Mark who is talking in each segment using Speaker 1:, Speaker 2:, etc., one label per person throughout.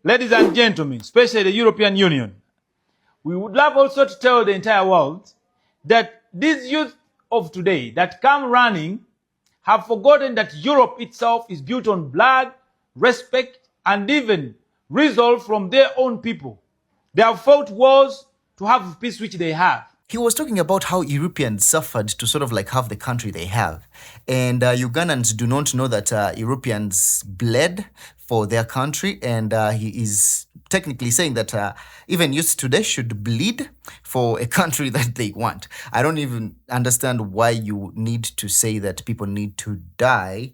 Speaker 1: Ladies and gentlemen, especially the European Union, we would love also to tell the entire world that these youth of today that come running have forgotten that Europe itself is built on blood, respect, and even resolve from their own people. They have fought wars to have peace which they have.
Speaker 2: He was talking about how Europeans suffered to sort of like have the country they have. And Ugandans do not know that Europeans bled for their country. And he is technically saying that even youth today should bleed for a country that they want. I don't even understand why you need to say that people need to die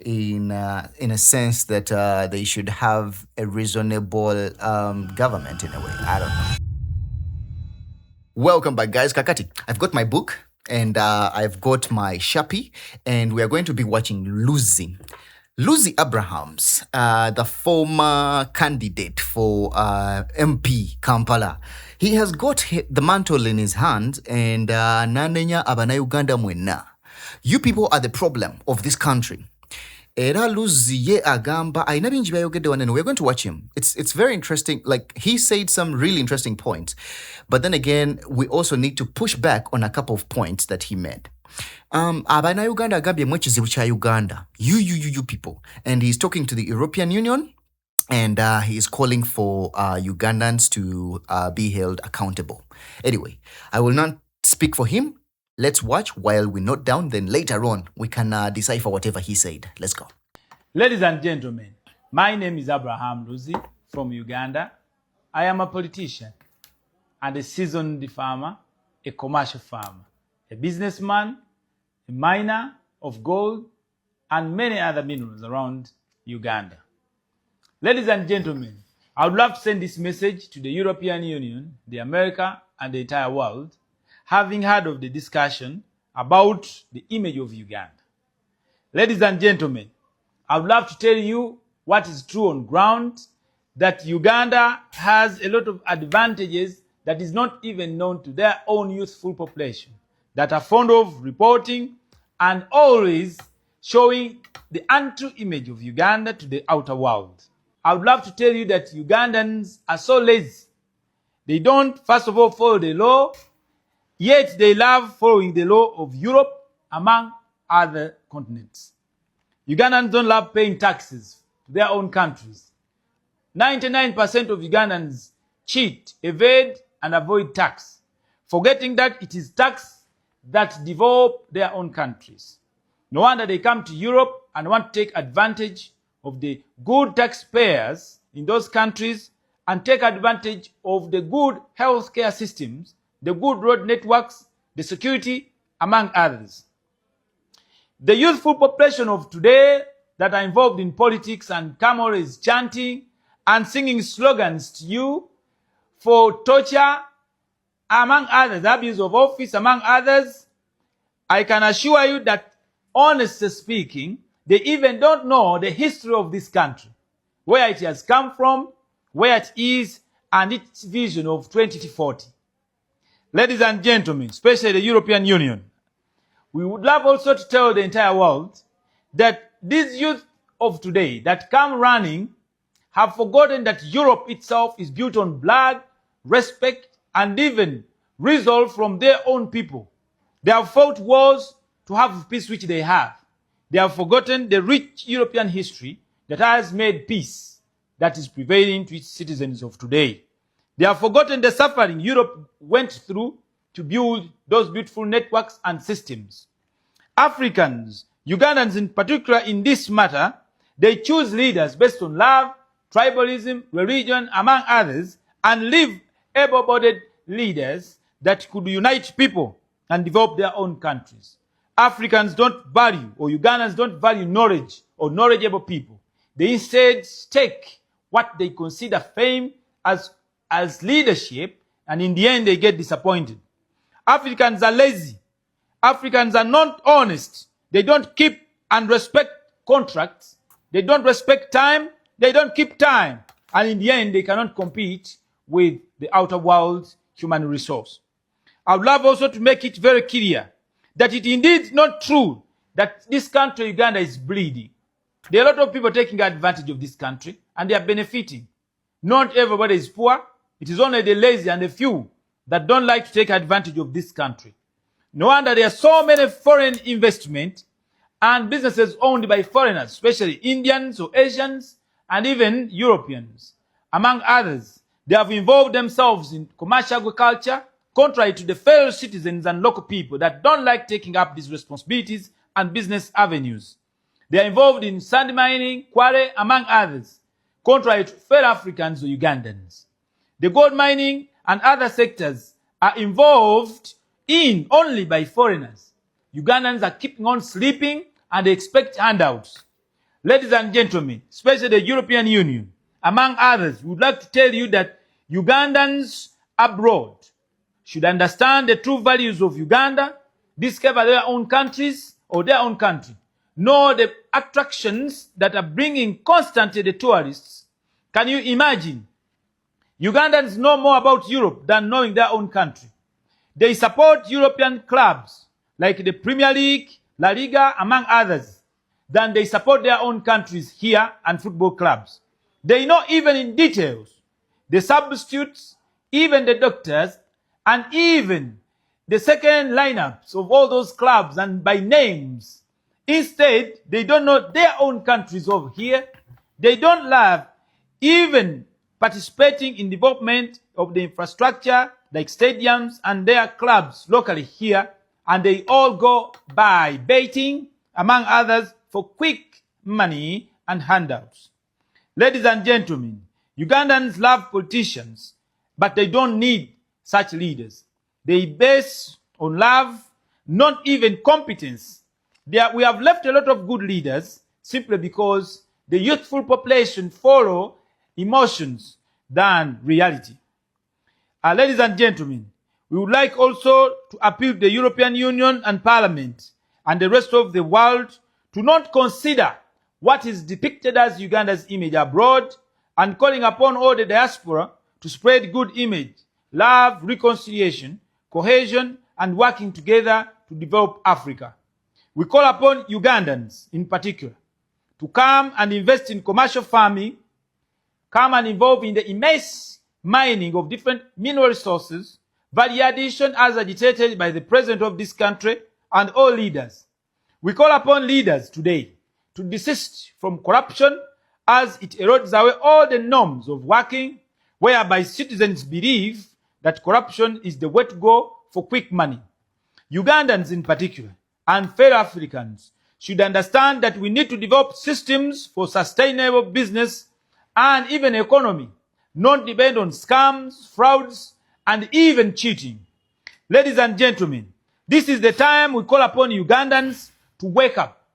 Speaker 2: in a sense that they should have a reasonable government in a way. I don't know. Welcome back, guys. Kakati, I've got my book and I've got my Sharpie, and we are going to be watching LUZZI. Luzi Abrahams, the former candidate for MP Kampala. He has got the mantle in his hand, and nanenya abana Uganda mwena. You people are the problem of this country. Era Luzi ye agamba aina bingi byayogedde wanene. We're going to watch him. It's very interesting. Like, he said some really interesting points, but then again we also need to push back on a couple of points that he made. Abana Uganda agambye mwe kizibu kya Uganda. You people. And he's talking to the European Union, and he is calling for Ugandans to be held accountable. Anyway, I will not speak for him. Let's watch while we note down, then later on we can decipher whatever he said. Let's go.
Speaker 1: Ladies and gentlemen, my name is Abraham Luzi from Uganda. I am a politician and a seasoned farmer, a commercial farmer, a businessman, a miner of gold, and many other minerals around Uganda. Ladies and gentlemen, I would love to send this message to the European Union, the America, and the entire world, having heard of the discussion about the image of Uganda. Ladies and gentlemen, I would love to tell you what is true on ground, that Uganda has a lot of advantages that is not even known to their own youthful population, that are fond of reporting and always showing the untrue image of Uganda to the outer world. I would love to tell you that Ugandans are so lazy. They don't, first of all, follow the law, yet they love following the law of Europe among other continents. Ugandans don't love paying taxes to their own countries. 99% of Ugandans cheat, evade, and avoid tax, forgetting that it is tax that develop their own countries. No wonder they come to Europe and want to take advantage of the good taxpayers in those countries and take advantage of the good healthcare systems, the good road networks, the security, among others. The youthful population of today that are involved in politics and come always chanting and singing slogans to you for torture, among others, abuse of office, among others, I can assure you that, honestly speaking, they even don't know the history of this country, where it has come from, where it is, and its vision of 2040. Ladies and gentlemen, especially the European Union, we would love also to tell the entire world that these youth of today that come running have forgotten that Europe itself is built on blood, respect, and even resolve from their own people. They have fought wars to have peace which they have. They have forgotten the rich European history that has made peace that is prevailing to its citizens of today. They have forgotten the suffering Europe went through to build those beautiful networks and systems. Africans, Ugandans in particular in this matter, they choose leaders based on love, tribalism, religion, among others, and leave able-bodied leaders that could unite people and develop their own countries. Africans don't value, or Ugandans don't value knowledge or knowledgeable people. They instead take what they consider fame as leadership, and in the end they get disappointed. Africans are lazy. Africans are not honest. They don't keep and respect contracts. They don't respect time. They don't keep time. And in the end, they cannot compete with the outer world's human resource. I would love also to make it very clear that it indeed is not true that this country, Uganda, is bleeding. There are a lot of people taking advantage of this country, and they are benefiting. Not everybody is poor. It is only the lazy and the few that don't like to take advantage of this country. No wonder there are so many foreign investment and businesses owned by foreigners, especially Indians or Asians and even Europeans. Among others, they have involved themselves in commercial agriculture, contrary to the fellow citizens and local people that don't like taking up these responsibilities and business avenues. They are involved in sand mining, quarry, among others, contrary to fellow Africans or Ugandans. The gold mining and other sectors are involved in only by foreigners. Ugandans are keeping on sleeping and they expect handouts. Ladies and gentlemen, especially the European Union, among others, we would like to tell you that Ugandans abroad should understand the true values of Uganda, discover their own countries or their own country, know the attractions that are bringing constantly the tourists. Can you imagine? Ugandans know more about Europe than knowing their own country. They support European clubs like the Premier League, La Liga, among others, than they support their own countries here and football clubs. They know even in details the substitutes, even the doctors, and even the second lineups of all those clubs and by names. Instead, they don't know their own countries over here. They don't love even participating in development of the infrastructure like stadiums and their clubs locally here, and they all go by baiting, among others, for quick money and handouts. Ladies and gentlemen, Ugandans love politicians, but they don't need such leaders. They base on love, not even competence. We have left a lot of good leaders simply because the youthful population follow emotions than reality. Ladies and gentlemen, we would like also to appeal to the European Union and Parliament and the rest of the world to not consider what is depicted as Uganda's image abroad and calling upon all the diaspora to spread good image, love, reconciliation, cohesion, and working together to develop Africa. We call upon Ugandans in particular to come and invest in commercial farming, come and involve in the immense mining of different mineral resources, value addition as agitated by the president of this country and all leaders. We call upon leaders today to desist from corruption as it erodes away all the norms of working, whereby citizens believe that corruption is the way to go for quick money. Ugandans in particular and fellow Africans should understand that we need to develop systems for sustainable business and even economy, not depend on scams, frauds, and even cheating. Ladies and gentlemen, this is the time we call upon Ugandans to wake up,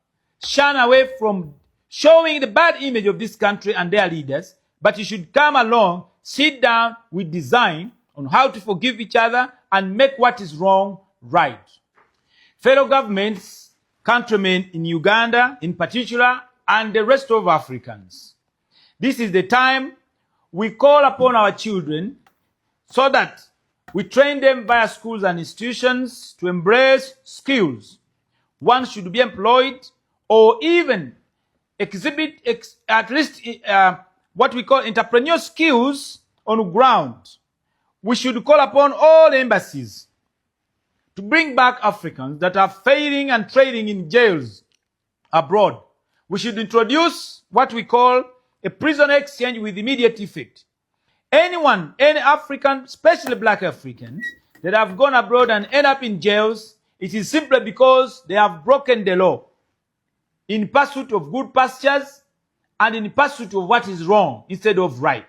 Speaker 1: shun away from showing the bad image of this country and their leaders, but you should come along, sit down with design on how to forgive each other and make what is wrong right. Fellow governments, countrymen in Uganda in particular, and the rest of Africans, this is the time we call upon our children so that we train them via schools and institutions to embrace skills. One should be employed or even exhibit at least what we call entrepreneurial skills on ground. We should call upon all embassies to bring back Africans that are failing and trading in jails abroad. We should introduce what we call a prisoner exchange with immediate effect. Anyone, any African, especially black Africans, that have gone abroad and end up in jails, it is simply because they have broken the law in pursuit of good pastures and in pursuit of what is wrong instead of right.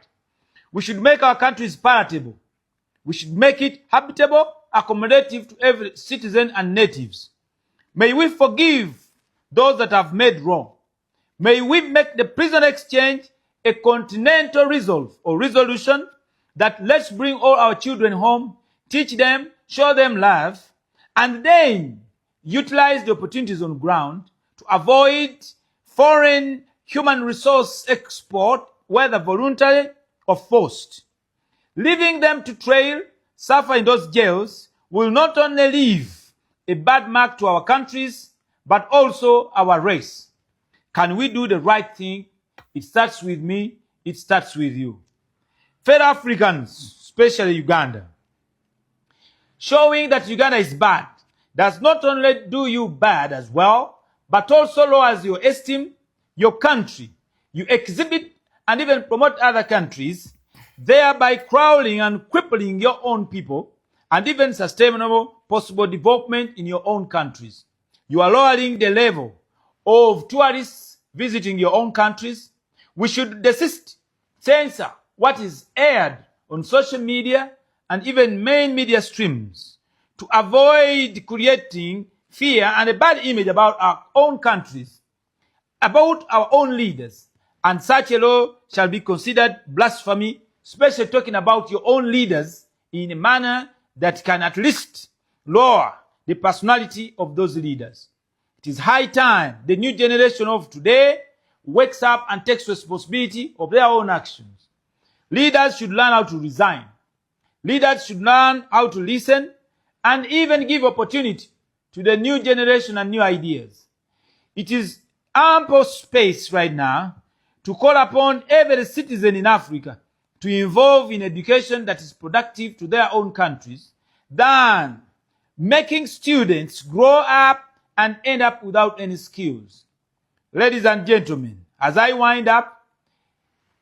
Speaker 1: We should make our countries palatable. We should make it habitable, accommodative to every citizen and natives. May we forgive those that have made wrong. May we make the prisoner exchange a continental resolve or resolution that let's bring all our children home, teach them, show them love, and then utilize the opportunities on ground to avoid foreign human resource export, whether voluntary or forced. Leaving them to trail, suffer in those jails, will not only leave a bad mark to our countries, but also our race. Can we do the right thing? It starts with me. It starts with you. fellow Africans, especially Uganda, showing that Uganda is bad does not only do you bad as well, but also lowers your esteem, your country. You exhibit and even promote other countries, thereby crawling and crippling your own people and even sustainable possible development in your own countries. You are lowering the level of tourists visiting your own countries. We should desist, censor what is aired on social media and even main media streams to avoid creating fear and a bad image about our own countries, about our own leaders. And such a law shall be considered blasphemy, especially talking about your own leaders in a manner that can at least lower the personality of those leaders. It is high time the new generation of today wakes up and takes responsibility of their own actions. Leaders should learn how to resign. Leaders should learn how to listen and even give opportunity to the new generation and new ideas. It is ample space right now to call upon every citizen in Africa to involve in education that is productive to their own countries than making students grow up and end up without any skills. Ladies and gentlemen, as I wind up,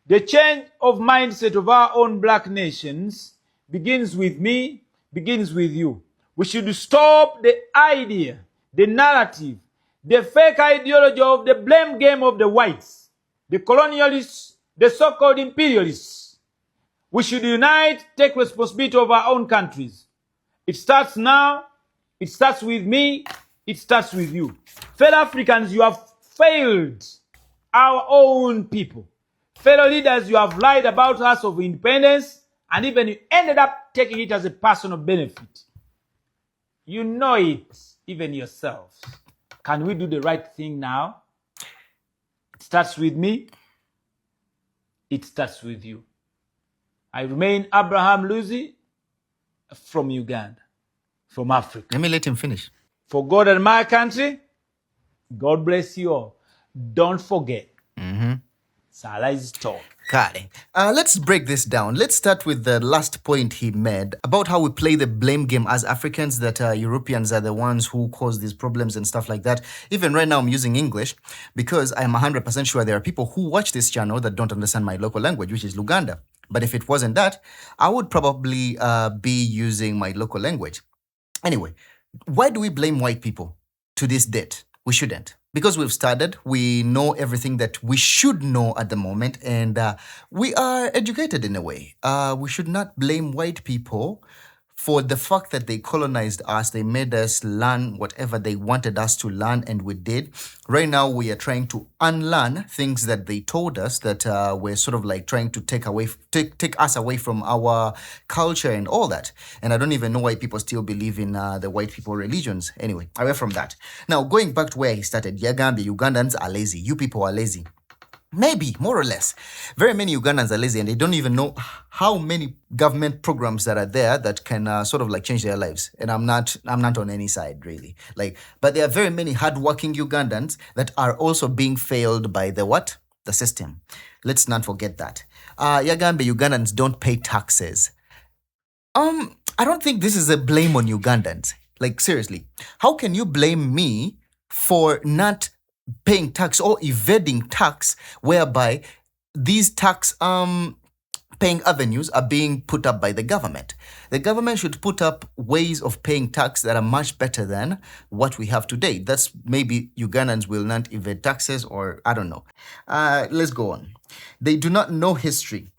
Speaker 1: the change of mindset of our own black nations begins with me, begins with you. We should stop the idea, the narrative, the fake ideology of the blame game of the whites, the colonialists, the so-called imperialists. We should unite, take responsibility of our own countries. It starts now, it starts with me, it starts with you. Fellow Africans, you have failed our own people. Fellow leaders, you have lied about us of independence, and even you ended up taking it as a personal benefit. You know it, even yourselves. Can we do the right thing now? It starts with me. It starts with you. I remain Abraham LUZZI from Uganda, from Africa.
Speaker 2: Let me let him finish.
Speaker 1: For God and my country, God bless you all. Don't forget, Salah is tall.
Speaker 2: Got it. Let's break this down. Let's start with the last point he made about how we play the blame game as Africans, that Europeans are the ones who cause these problems and stuff like that. Even right now, I'm using English because I'm 100% sure there are people who watch this channel that don't understand my local language, which is Luganda. But if it wasn't that, I would probably be using my local language. Anyway, why do we blame white people to this date? We shouldn't. Because we've started, we know everything that we should know at the moment, and we are educated in a way. We should not blame white people for the fact that they colonized us. They made us learn whatever they wanted us to learn, and we did. Right now, we are trying to unlearn things that they told us that we're sort of like trying to take us away from our culture and all that. And I don't even know why people still believe in the white people religions. Anyway, away from that. Now, going back to where he started, Yagambi, Ugandans are lazy. You people are lazy. Maybe, more or less. Very many Ugandans are lazy and they don't even know how many government programs that are there that can sort of like change their lives. And I'm not on any side, really. But there are very many hardworking Ugandans that are also being failed by the what? The system. Let's not forget that. Yagambe, Ugandans don't pay taxes. I don't think this is a blame on Ugandans. Like, seriously. How can you blame me for not paying tax or evading tax, whereby these tax paying avenues are being put up by the government? The government should put up ways of paying tax that are much better than what we have today. That's maybe Ugandans will not evade taxes, or I don't know. Let's go on. They do not know history.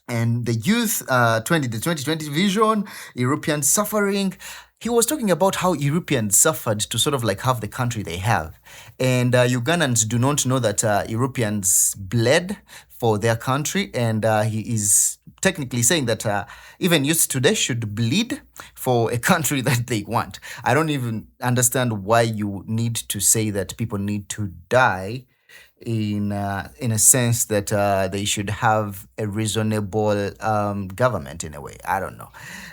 Speaker 2: And the youth, the 2020 vision, European suffering. He was talking about how Europeans suffered to sort of like have the country they have. And Ugandans do not know that Europeans bled for their country. And he is technically saying that even youth today should bleed for a country that they want. I don't even understand why you need to say that people need to die in a sense that they should have a reasonable government in a way. I don't know.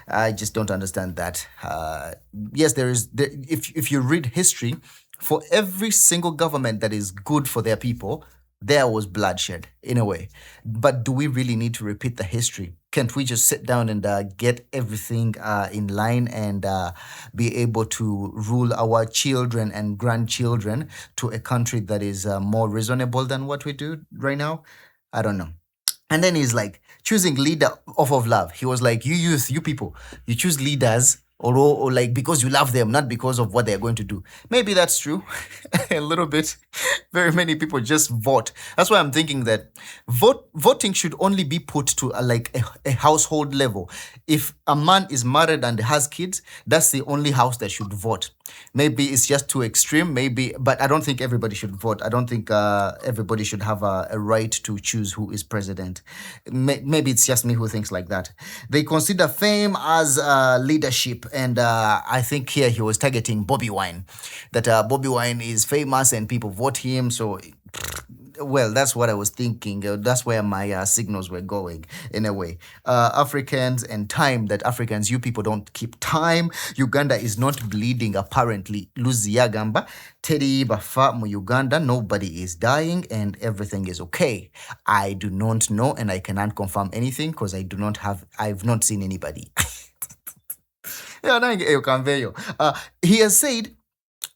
Speaker 2: I just don't understand that. Yes, if you read history, for every single government that is good for their people, there was bloodshed in a way. But do we really need to repeat the history? Can't we just sit down and get everything in line and be able to rule our children and grandchildren to a country that is more reasonable than what we do right now? I don't know. And then he's like choosing leader off of love. He was like, you youth, you people, you choose leaders or like because you love them, not because of what they're going to do. Maybe that's true. A little bit. Very many people just vote. That's why I'm thinking that voting should only be put to a household level. If a man is married and has kids, that's the only house that should vote. Maybe it's just too extreme, maybe, but I don't think everybody should vote. I don't think everybody should have a right to choose who is president. Maybe it's just me who thinks like that. They consider fame as leadership, and I think here he was targeting Bobby Wine, that Bobby Wine is famous and people vote him, so well, that's what I was thinking. That's where my signals were going in a way. Africans and time, that Africans, you people don't keep time. Uganda is not bleeding, apparently. LUZZI yagamba, teri bafa mu Uganda, nobody is dying and everything is okay. I do not know and I cannot confirm anything because I've not seen anybody. He has said,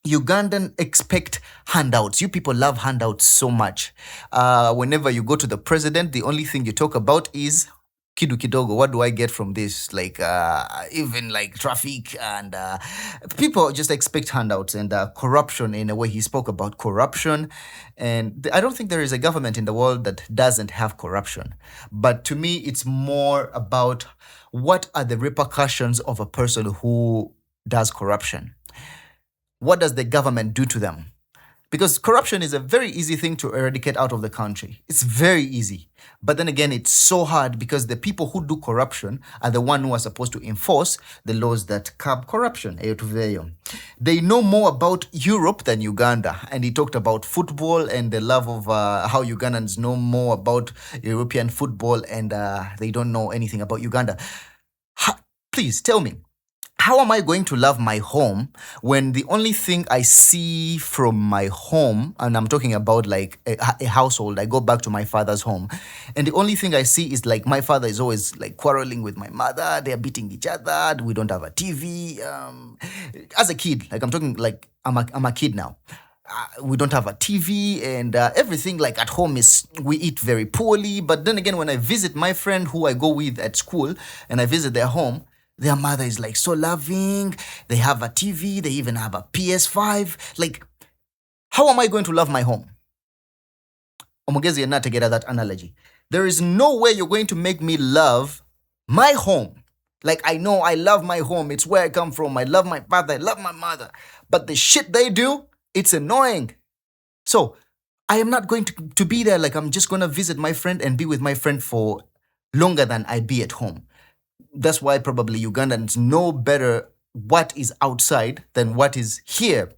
Speaker 2: Ugandan expect handouts. You people love handouts so much. Whenever you go to the president, the only thing you talk about is kidu kidogo. What do I get from this? Like even like traffic and people just expect handouts and corruption. In a way, he spoke about corruption, and I don't think there is a government in the world that doesn't have corruption. But to me, it's more about what are the repercussions of a person who does corruption. What does the government do to them? Because corruption is a very easy thing to eradicate out of the country. It's very easy. But then again, it's so hard because the people who do corruption are the ones who are supposed to enforce the laws that curb corruption. They know more about Europe than Uganda. And he talked about football and the love of how Ugandans know more about European football and they don't know anything about Uganda. Please tell me, how am I going to love my home when the only thing I see from my home, and I'm talking about like a household, I go back to my father's home, and the only thing I see is like my father is always like quarreling with my mother, they're beating each other, we don't have a TV. As a kid, like I'm talking like I'm a kid now. We don't have a TV and everything like at home is, we eat very poorly. But then again, when I visit my friend who I go with at school and I visit their home, their mother is like so loving. They have a TV. They even have a PS5. Like, how am I going to love my home? Omogezi and not to get at that analogy. There is no way you're going to make me love my home. Like, I know I love my home. It's where I come from. I love my father. I love my mother. But the shit they do, it's annoying. So I am not going to be there. Like, I'm just going to visit my friend and be with my friend for longer than I'd be at home. That's why probably Ugandans know better what is outside than what is here.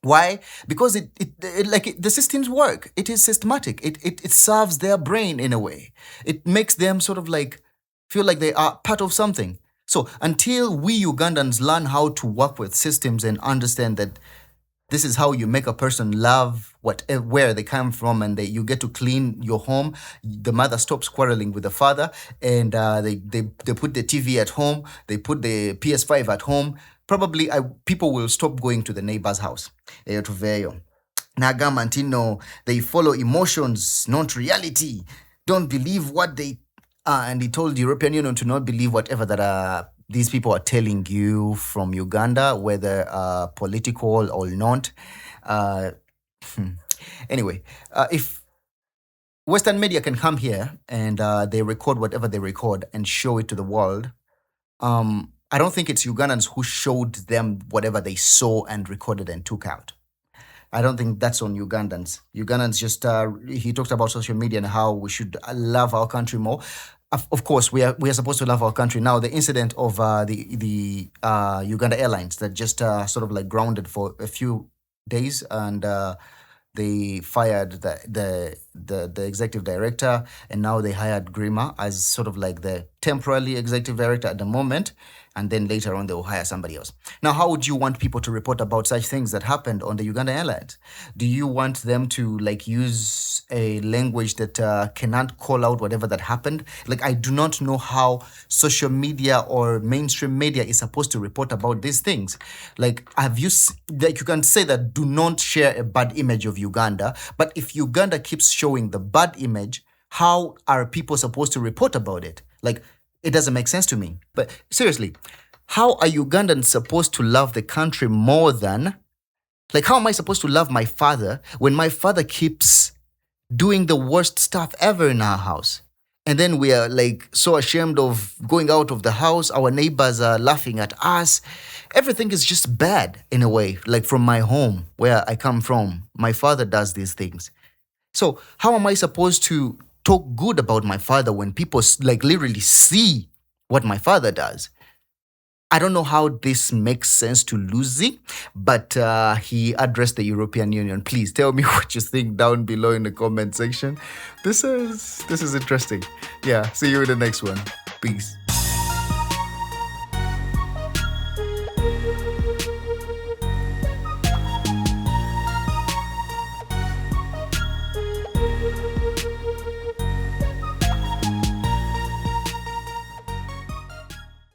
Speaker 2: Why? Because the systems work. It is systematic. It serves their brain in a way. It makes them sort of like feel like they are part of something. So until we Ugandans learn how to work with systems and understand that this is how you make a person love where they come from, and you get to clean your home. The mother stops quarreling with the father, and they put the TV at home. They put the PS5 at home. Probably people will stop going to the neighbor's house. Nagamantino, they follow emotions, not reality. Don't believe what they and he told the European Union to not believe whatever that these people are telling you from Uganda, whether political or not. Anyway, if Western media can come here and they record whatever they record and show it to the world, I don't think it's Ugandans who showed them whatever they saw and recorded and took out. I don't think that's on Ugandans. Ugandans just, he talked about social media and how we should love our country more. Of course, we are supposed to love our country. Now, the incident of the Uganda Airlines that just sort of like grounded for a few days, and they fired the the executive director, and now they hired Grima as sort of like the temporary executive director at the moment, and then later on they will hire somebody else. Now, how would you want people to report about such things that happened on the Uganda Airlines? Do you want them to like use a language that cannot call out whatever that happened? Like, I do not know how social media or mainstream media is supposed to report about these things. Like, like you can say that do not share a bad image of Uganda, but if Uganda keeps showing the bad image, how are people supposed to report about it? Like, it doesn't make sense to me. But seriously, how are Ugandans supposed to love the country more than, like, how am I supposed to love my father when my father keeps doing the worst stuff ever in our house? And then we are like so ashamed of going out of the house. Our neighbors are laughing at us. Everything is just bad in a way. Like from my home where I come from, my father does these things. So how am I supposed to talk good about my father when people like literally see what my father does? I don't know how this makes sense to LUZZI, but he addressed the European Union. Please tell me what you think down below in the comment section. This is interesting. Yeah, see you in the next one. Peace.